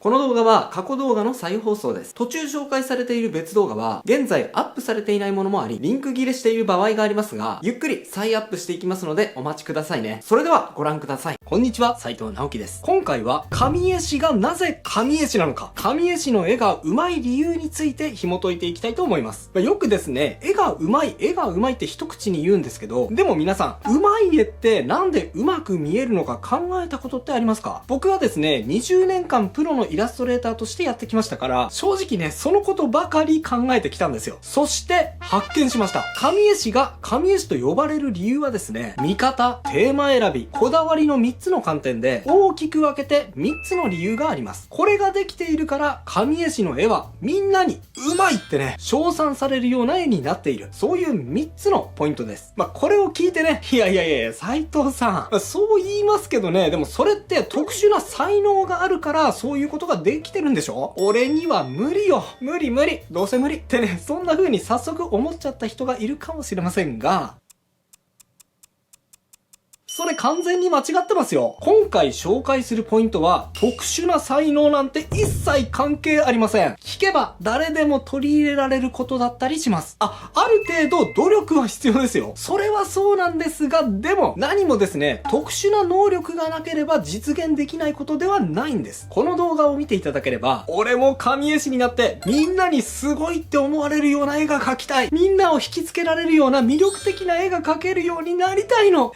この動画は過去動画の再放送です。途中紹介されている別動画は、現在アップされていないものもあり、リンク切れしている場合がありますが、ゆっくり再アップしていきますのでお待ちくださいね。それではご覧ください。こんにちは、斉藤直樹です。今回は、神絵師がなぜ神絵師なのか、神絵師の絵が上手い理由について紐解いていきたいと思います。よくですね、絵が上手いって一口に言うんですけど、でも皆さん、上手い絵ってなんで上手く見えるのか考えたことってありますか？僕はですね、20年間プロのイラストレーターとしてやってきましたから、正直ね、そのことばかり考えてきたんですよ。そして発見しました。神絵師が神絵師と呼ばれる理由はですね、見方、テーマ選び、こだわりの3つの観点で大きく分けて3つの理由があります。これができているから神絵師の絵はみんなにうまいってね、称賛されるような絵になっている。そういう3つのポイントです。これを聞いてね、いや斉藤さん、そう言いますけどね、でもそれって特殊な才能があるからそういうことができてるんでしょ？俺には無理よ。無理。どうせ無理。ってね、そんな風に早速思っちゃった人がいるかもしれませんが、それ完全に間違ってますよ。今回紹介するポイントは、特殊な才能なんて一切関係ありません。聞けば誰でも取り入れられることだったりします。ある程度努力は必要ですよ。それはそうなんですが、でも何もですね、特殊な能力がなければ実現できないことではないんです。この動画を見ていただければ、俺も神絵師になってみんなにすごいって思われるような絵が描きたい。みんなを引きつけられるような魅力的な絵が描けるようになりたいの。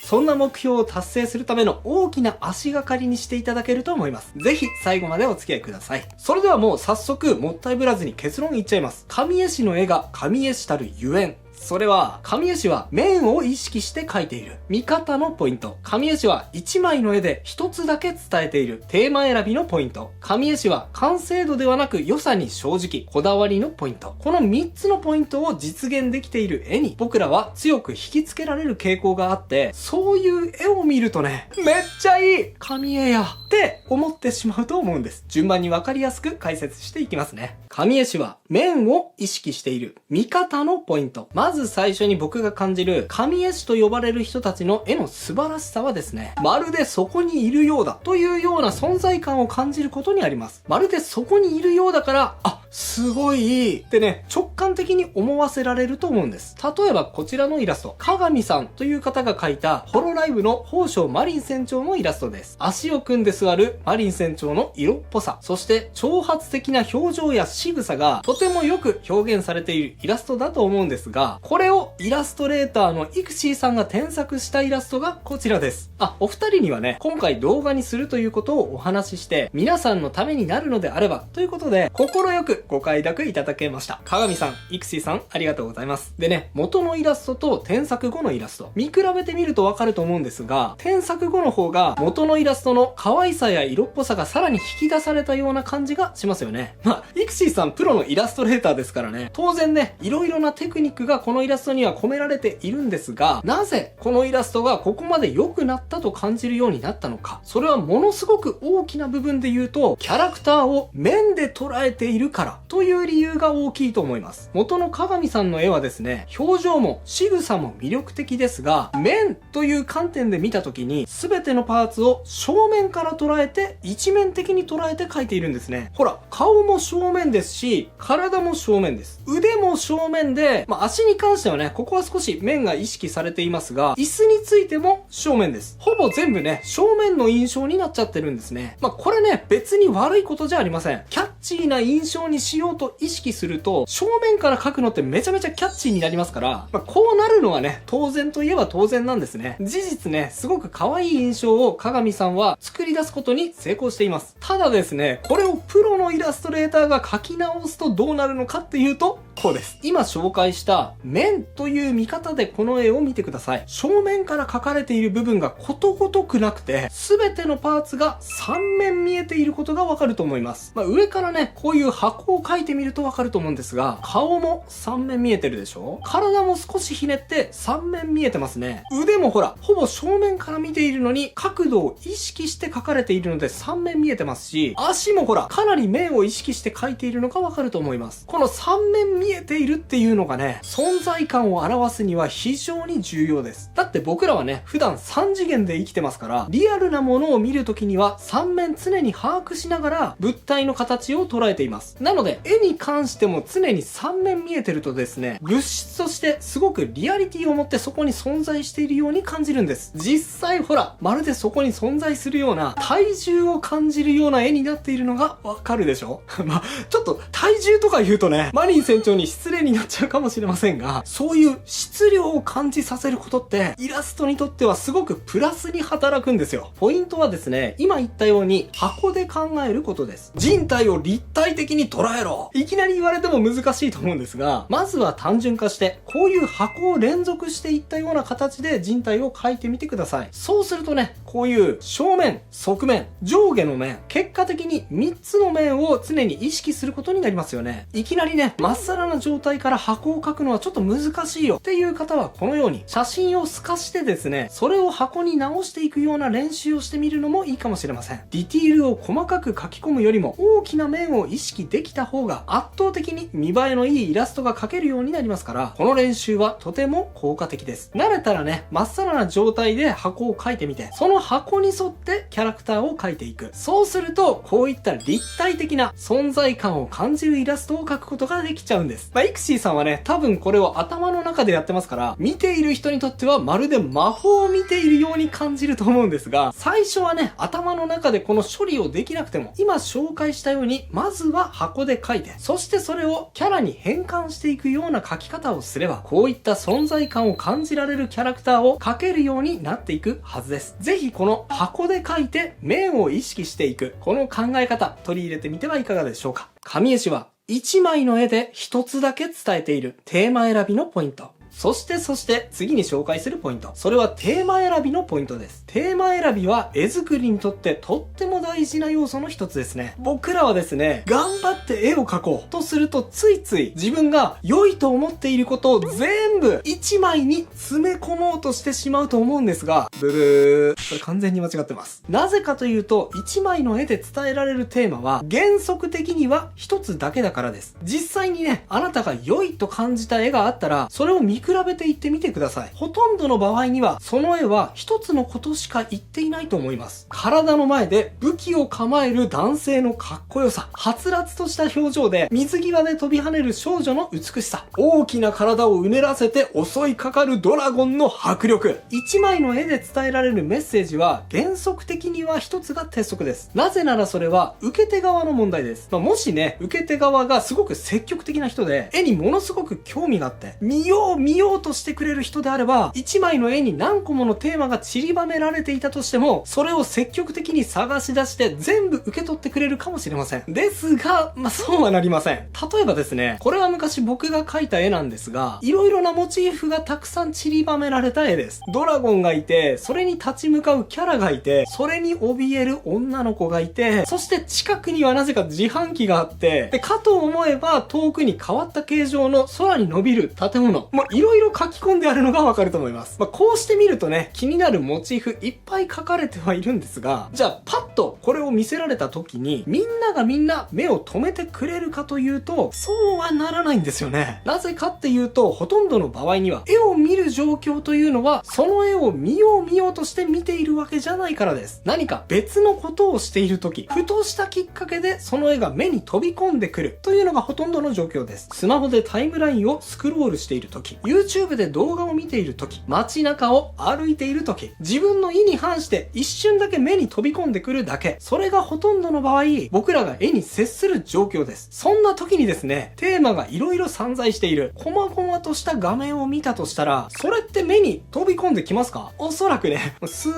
そんな目標を達成するための大きな足がかりにしていただけると思います。ぜひ最後までお付き合いください。それではもう早速もったいぶらずに結論言っちゃいます。神絵師の絵が神絵師たるゆえん。それは、神絵師は面を意識して描いている。見方のポイント。神絵師は1枚の絵で1つだけ伝えている。テーマ選びのポイント。神絵師は完成度ではなく良さに正直。こだわりのポイント。この3つのポイントを実現できている絵に、僕らは強く引きつけられる傾向があって、そういう絵を見るとね、めっちゃいい神絵やって思ってしまうと思うんです。順番に分かりやすく解説していきますね。神絵師は面を意識している。見方のポイント。まず最初に僕が感じる神絵師と呼ばれる人たちの絵の素晴らしさはですね、まるでそこにいるようだというような存在感を感じることにあります。まるでそこにいるようだから、すごいってね、直感的に思わせられると思うんです。例えばこちらのイラスト、鏡さんという方が描いたホロライブの宝生マリン船長のイラストです。足を組んで座るマリン船長の色っぽさ、そして挑発的な表情や仕草がとてもよく表現されているイラストだと思うんですが、これをイラストレーターのイクシーさんが添削したイラストがこちらです。お二人にはね、今回動画にするということをお話しして、皆さんのためになるのであればということで、心よくご快諾いただけました。鏡さん、イクシーさん、ありがとうございます。でね、元のイラストと添削後のイラスト、見比べてみるとわかると思うんですが、添削後の方が元のイラストの可愛さや色っぽさがさらに引き出されたような感じがしますよね。イクシーさんプロのイラストレーターですからね、当然ね、いろいろなテクニックがこのイラストには込められているんですが、なぜこのイラストがここまで良くなったと感じるようになったのか。それはものすごく大きな部分で言うと、キャラクターを面で捉えているからという理由が大きいと思います。元の鏡さんの絵はですね、表情も仕草も魅力的ですが、面という観点で見た時に、全てのパーツを正面から捉えて、一面的に捉えて描いているんですね。ほら、顔も正面ですし、体も正面です。腕も正面で、足に関してはね、ここは少し面が意識されていますが、椅子についても正面です。ほぼ全部ね、正面の印象になっちゃってるんですね。これね、別に悪いことじゃありません。キャッチーな印象にしようと意識すると、正面から描くのってめちゃめちゃキャッチーになりますから、こうなるのはね、当然といえば当然なんですね。事実ね、すごく可愛い印象を鏡さんは作り出すことに成功しています。ただですね、これをプロのイラストレーターが描き直すとどうなるのかっていうと、こうです。今紹介した面という見方でこの絵を見てください。正面から描かれている部分がことごとくなくて、全てのパーツが3面見えていることがわかると思います。上からね、こういう箱を描いてみるとわかると思うんですが、顔も3面見えてるでしょ？体も少しひねって3面見えてますね。腕もほら、ほぼ正面から見ているのに角度を意識して描かれているので3面見えてますし、足もほら、かなり面を意識して描いているのがわかると思います。この3面見見えているっていうのがね、存在感を表すには非常に重要です。だって僕らはね、普段3次元で生きてますから、リアルなものを見るときには3面常に把握しながら物体の形を捉えています。なので、絵に関しても常に3面見えてるとですね、物質としてすごくリアリティを持ってそこに存在しているように感じるんです。実際ほら、まるでそこに存在するような体重を感じるような絵になっているのがわかるでしょまあ、ちょっと体重とか言うとね、マリン船長に失礼になっちゃうかもしれませんが、そういう質量を感じさせることってイラストにとってはすごくプラスに働くんですよ。ポイントはですね、今言ったように箱で考えることです。人体を立体的に捉えろ、いきなり言われても難しいと思うんですが、まずは単純化してこういう箱を連続していったような形で人体を描いてみてください。そうするとね、こういう正面、側面、上下の面、結果的に3つの面を常に意識することになりますよね。いきなりね、まっさらな状態から箱を描くのはちょっと難しいよっていう方は、このように写真を透かしてですね、それを箱に直していくような練習をしてみるのもいいかもしれません。ディティールを細かく描き込むよりも大きな面を意識できた方が圧倒的に見栄えのいいイラストが描けるようになりますから、この練習はとても効果的です。慣れたらね、まっさらな状態で箱を描いてみて、その箱に沿ってキャラクターを描いていく。そうすると、こういった立体的な存在感を感じるイラストを描くことができちゃうんです。イクシーさんはね、多分これを頭の中でやってますから、見ている人にとってはまるで魔法を見ているように感じると思うんですが、最初はね、頭の中でこの処理をできなくても、今紹介したように、まずは箱で描いて、そしてそれをキャラに変換していくような描き方をすれば、こういった存在感を感じられるキャラクターを描けるようになっていくはずです。ぜひこの箱で描いて面を意識していく、この考え方取り入れてみてはいかがでしょうか。神絵師は1枚の絵で1つだけ伝えているテーマ選びのポイント。そして次に紹介するポイント。それはテーマ選びのポイントです。テーマ選びは絵作りにとってとっても大事な要素の一つですね。僕らはですね、頑張って絵を描こうとするとついつい自分が良いと思っていることを全部1枚に詰め込もうとしてしまうと思うんですが、ブブー。これ完全に間違ってます。なぜかというと、1枚の絵で伝えられるテーマは原則的には1つだけだからです。実際にね、あなたが良いと感じた絵があったら、それを見比べていってみてください。ほとんどの場合には、その絵は一つのことしか言っていないと思います。体の前で武器を構える男性のかっこよさ、はつらつとした表情で水際で飛び跳ねる少女の美しさ、大きな体をうねらせて襲いかかるドラゴンの迫力。一枚の絵で伝えられるメッセージは原則的には一つが鉄則です。なぜならそれは受け手側の問題です。もしね、受け手側がすごく積極的な人で、絵にものすごく興味があって、見ようとしてくれる人であれば、一枚の絵に何個ものテーマが散りばめられていたとしても、それを積極的に探し出して全部受け取ってくれるかもしれません。ですが、そうはなりません。例えばですね、これは昔僕が描いた絵なんですが、いろいろなモチーフがたくさん散りばめられた絵です。ドラゴンがいて、それに立ち向かうキャラがいて、それに怯える女の子がいて、そして近くにはなぜか自販機があって、で、かと思えば遠くに変わった形状の空に伸びる建物。いろいろ書き込んであるのがわかると思います。こうして見るとね、気になるモチーフいっぱい書かれてはいるんですが、じゃあパッとこれを見せられた時に、みんながみんな目を止めてくれるかというと、そうはならないんですよね。なぜかっていうと、ほとんどの場合には、絵を見る状況というのは、その絵を見ようとして見ているわけじゃないからです。何か別のことをしている時、ふとしたきっかけでその絵が目に飛び込んでくるというのがほとんどの状況です。スマホでタイムラインをスクロールしている時、YouTube で動画を見ている時、街中を歩いている時、自分の意に反して一瞬だけ目に飛び込んでくるだけ、それがほとんどの場合、僕らが絵に接する状況です。そんな時にですね、テーマが色々散在している、細々とした画面を見たとしたら、それって目に飛び込んできますか？おそらくね、ス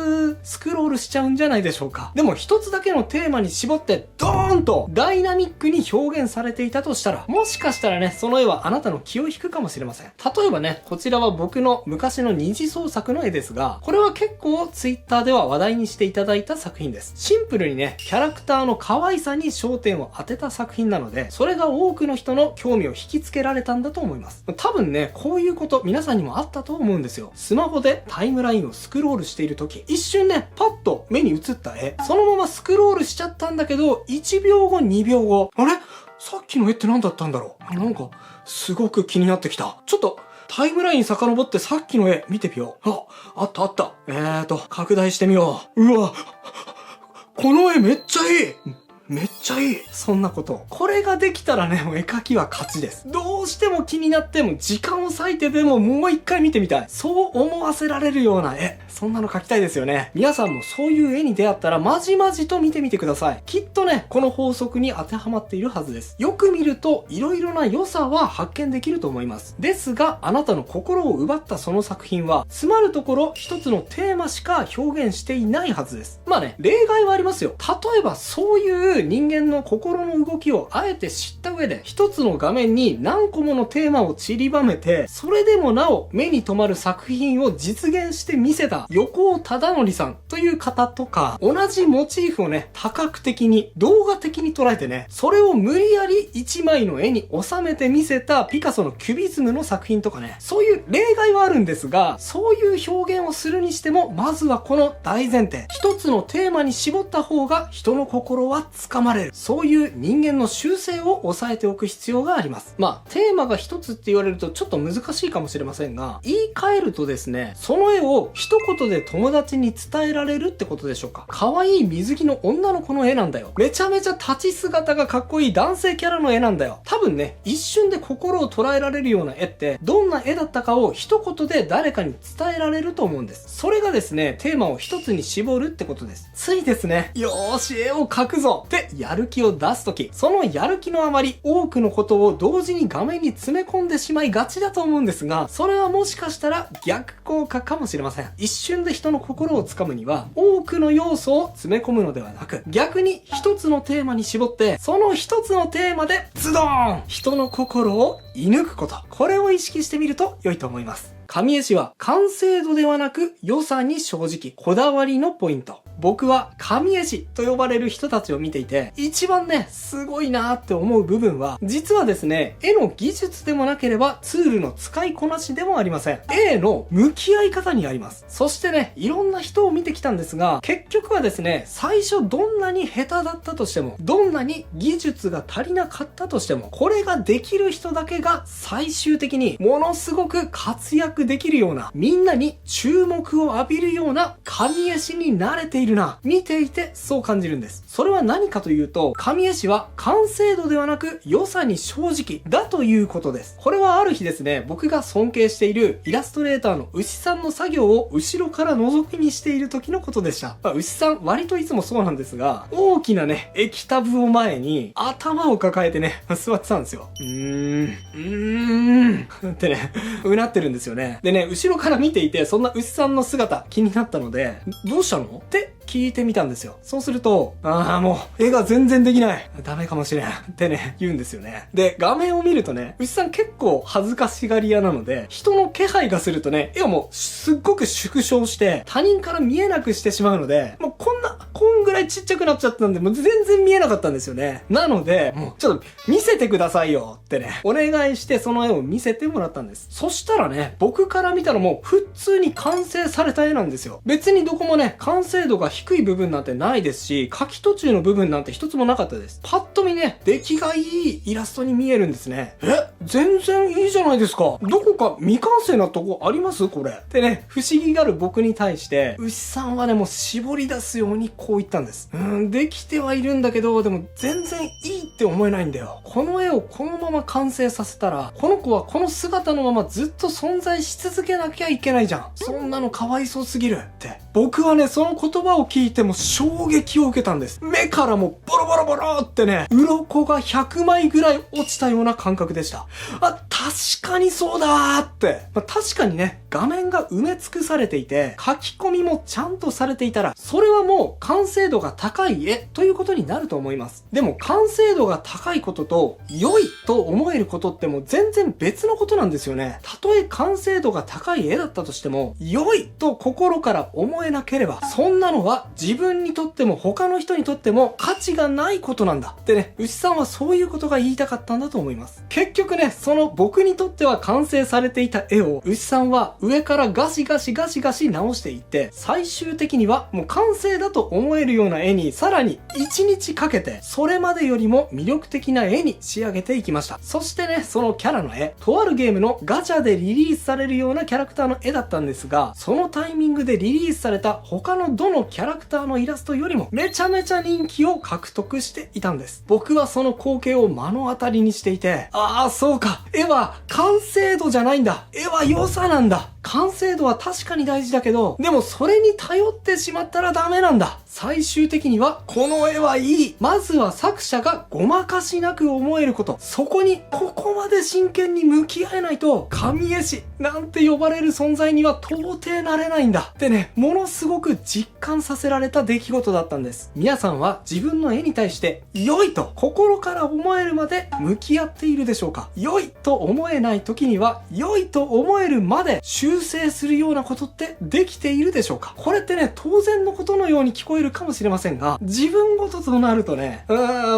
クロールしちゃうんじゃないでしょうか。でも一つだけのテーマに絞ってドーンとダイナミックに表現されていたとしたら、もしかしたらね、その絵はあなたの気を引くかもしれません。例えばね、こちらは僕の昔の二次創作の絵ですが、これは結構 Twitter では話題にしていただいた作品です。シンプルにね、キャラクターの可愛さに焦点を当てた作品なので、それが多くの人の興味を引きつけられたんだと思います。多分ね、こういうこと皆さんにもあったと思うんですよ。スマホでタイムラインをスクロールしている時、一瞬ね、パッと目に映った絵、そのままスクロールしちゃったんだけど、1秒後2秒後、あれ？さっきの絵って何だったんだろう。なんか、すごく気になってきた。ちょっと、タイムライン遡ってさっきの絵見てみよう。あったあった。拡大してみよう。うわ、この絵めっちゃいい。めっちゃいい。そんなこと。これができたらね、もう絵描きは勝ちです。どうしても気になっても時間を割いてでももう一回見てみたい。そう思わせられるような絵。そんなの描きたいですよね。皆さんもそういう絵に出会ったらまじまじと見てみてください。きっとね、この法則に当てはまっているはずです。よく見ると色々な良さは発見できると思います。ですが、あなたの心を奪ったその作品は、つまるところ一つのテーマしか表現していないはずです。まあね、例外はありますよ。例えばそういう人間の心の動きをあえて知った上で一つの画面に何個ものテーマを散りばめて、それでもなお目に留まる作品を実現してみせた横尾忠則さんという方とか、同じモチーフをね、多角的に動画的に捉えてね、それを無理やり一枚の絵に収めてみせたピカソのキュビズムの作品とかね、そういう例外はあるんですが、そういう表現をするにしても、まずはこの大前提、一つのテーマに絞った方が人の心はつかまれる。そういう人間の習性を抑えておく必要があります。まあ、テーマが一つって言われるとちょっと難しいかもしれませんが、言い換えるとですね、その絵を一言で友達に伝えられるってことでしょうか。可愛い水着の女の子の絵なんだよ。めちゃめちゃ立ち姿がかっこいい男性キャラの絵なんだよ。多分ね、一瞬で心を捉えられるような絵って、どんな絵だったかを一言で誰かに伝えられると思うんです。それがですね、テーマを一つに絞るってことです。ついですね、よーし、絵を描くぞってやる気を出すとき、そのやる気のあまり多くのことを同時に画面に詰め込んでしまいがちだと思うんですが、それはもしかしたら逆効果かもしれません。一瞬で人の心をつかむには多くの要素を詰め込むのではなく、逆に一つのテーマに絞って、その一つのテーマでズドーン人の心を射抜くこと、これを意識してみると良いと思います。神絵師は完成度ではなく良さに正直、こだわりのポイント。僕は神絵師と呼ばれる人たちを見ていて、一番ね、すごいなーって思う部分は、実はですね、絵の技術でもなければツールの使いこなしでもありません。絵の向き合い方にあります。そしてね、いろんな人を見てきたんですが、結局はですね、最初どんなに下手だったとしても、どんなに技術が足りなかったとしても、これができる人だけが最終的にものすごく活躍できるような、みんなに注目を浴びるような神絵師になれているな。見ていてそう感じるんです。それは何かというと、神絵師は完成度ではなく良さに正直だということです。これはある日ですね、僕が尊敬しているイラストレーターの牛さんの作業を後ろから覗き見している時のことでした。牛さん割といつもそうなんですが、大きなね、液タブを前に頭を抱えてね、座ってたんですよ。ってね、うなってるんですよね。でね、後ろから見ていて、そんな牛さんの姿気になったので、どうしたのって聞いてみたんですよ。そうすると、もう、絵が全然できない。ダメかもしれん。ってね、言うんですよね。で、画面を見るとね、牛さん結構恥ずかしがり屋なので、人の気配がするとね、絵をもう、すっごく縮小して、他人から見えなくしてしまうので、もうこんぐらいちっちゃくなっちゃったんで、もう全然見えなかったんですよね。なので、もう、ちょっと、見せてくださいよってね、お願いしてその絵を見せてもらったんです。そしたらね、僕から見たらもう、普通に完成された絵なんですよ。別にどこもね、完成度が低い部分なんてないですし、書き途中の部分なんて一つもなかったです。パッと見ね、出来がいいイラストに見えるんですね。全然いいじゃないですか。どこか未完成なとこありますこれ。ってね、不思議がる僕に対して、牛さんはね、もう絞り出すようにこう言ったんです。できてはいるんだけど、でも全然いいって思えないんだよ。この絵をこのまま完成させたら、この子はこの姿のままずっと存在し続けなきゃいけないじゃん。そんなのかわいそうすぎるって。僕はね、その言葉を聞いても衝撃を受けたんです。目からもボロボロボロってね、鱗が100枚ぐらい落ちたような感覚でした。確かにそうだーって。確かにね、画面が埋め尽くされていて、書き込みもちゃんとされていたら、それはもう完成度が高い絵ということになると思います。でも完成度が高いことと、良いと思えることってもう全然別のことなんですよね。たとえ完成度が高い絵だったとしても、良いと心から思思えなければ、そんなのは自分にとっても他の人にとっても価値がないことなんだってね、牛さんはそういうことが言いたかったんだと思います。結局ね、その僕にとっては完成されていた絵を牛さんは上からガシガシ直していって、最終的にはもう完成だと思えるような絵にさらに1日かけて、それまでよりも魅力的な絵に仕上げていきました。そしてね、そのキャラの絵、とあるゲームのガチャでリリースされるようなキャラクターの絵だったんですが、そのタイミングでリリースされた他のどのキャラクターのイラストよりもめちゃめちゃ人気を獲得していたんです。僕はその光景を目の当たりにしていて、ああそうか、絵は完成度じゃないんだ、絵は良さなんだ、完成度は確かに大事だけど、でもそれに頼ってしまったらダメなんだ。最終的にはこの絵はいい。まずは作者がごまかしなく思えること。そこにここまで真剣に向き合えないと、神絵師なんて呼ばれる存在には到底なれないんだってね、ものすごく実感させられた出来事だったんです。皆さんは自分の絵に対して良いと心から思えるまで向き合っているでしょうか？良いと思えない時には良いと思えるまで修正するようなことってできているでしょうか？これってね、当然のことのように聞こえるかもしれませんが、自分ごととなるとね、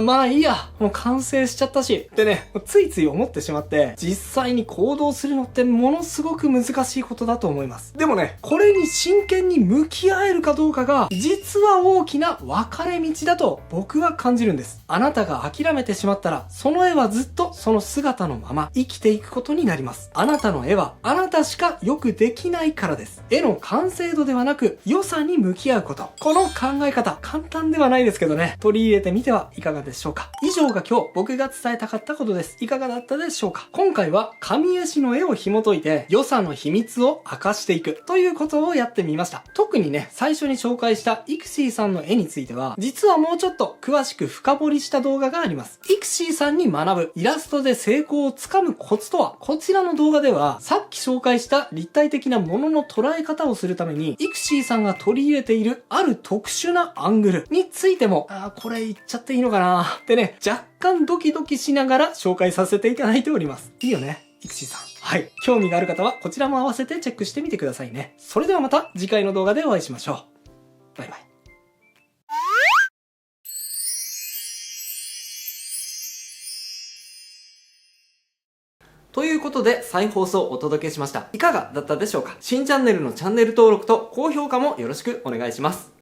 まあいいや、もう完成しちゃったしってね、ついつい思ってしまって、実際に行動するのってものすごく難しいことだと思います。でもね、これに真剣に向き合えるかどうかが実は大きな分かれ道だと僕は感じるんです。あなたが諦めてしまったら、その絵はずっとその姿のまま生きていくことになります。あなたの絵はあなたしかよくできないからです。絵の完成度ではなく良さに向き合うこと。この考え方、簡単ではないですけどね、取り入れてみてはいかがでしょうか。以上が今日僕が伝えたかったことです。いかがだったでしょうか。今回は神絵師の絵を紐解いて良さの秘密を明かしていくということをやってみました。特にね、最初に紹介したイクシーさんの絵については、実はもうちょっと詳しく深掘りした動画があります。イクシーさんに学ぶイラストで成功をつかむコツとは、こちらの動画ではさっき紹介した立体的なものの捉え方をするためにイクシーさんが取り入れているある特殊なアングルについても、これ言っちゃっていいのかなってね、若干ドキドキしながら紹介させていただいております。いいよね、イクシーさん。はい。興味がある方はこちらも合わせてチェックしてみてくださいね。それではまた次回の動画でお会いしましょう。バイバイ。ということで再放送をお届けしました。いかがだったでしょうか？新チャンネルのチャンネル登録と高評価もよろしくお願いします。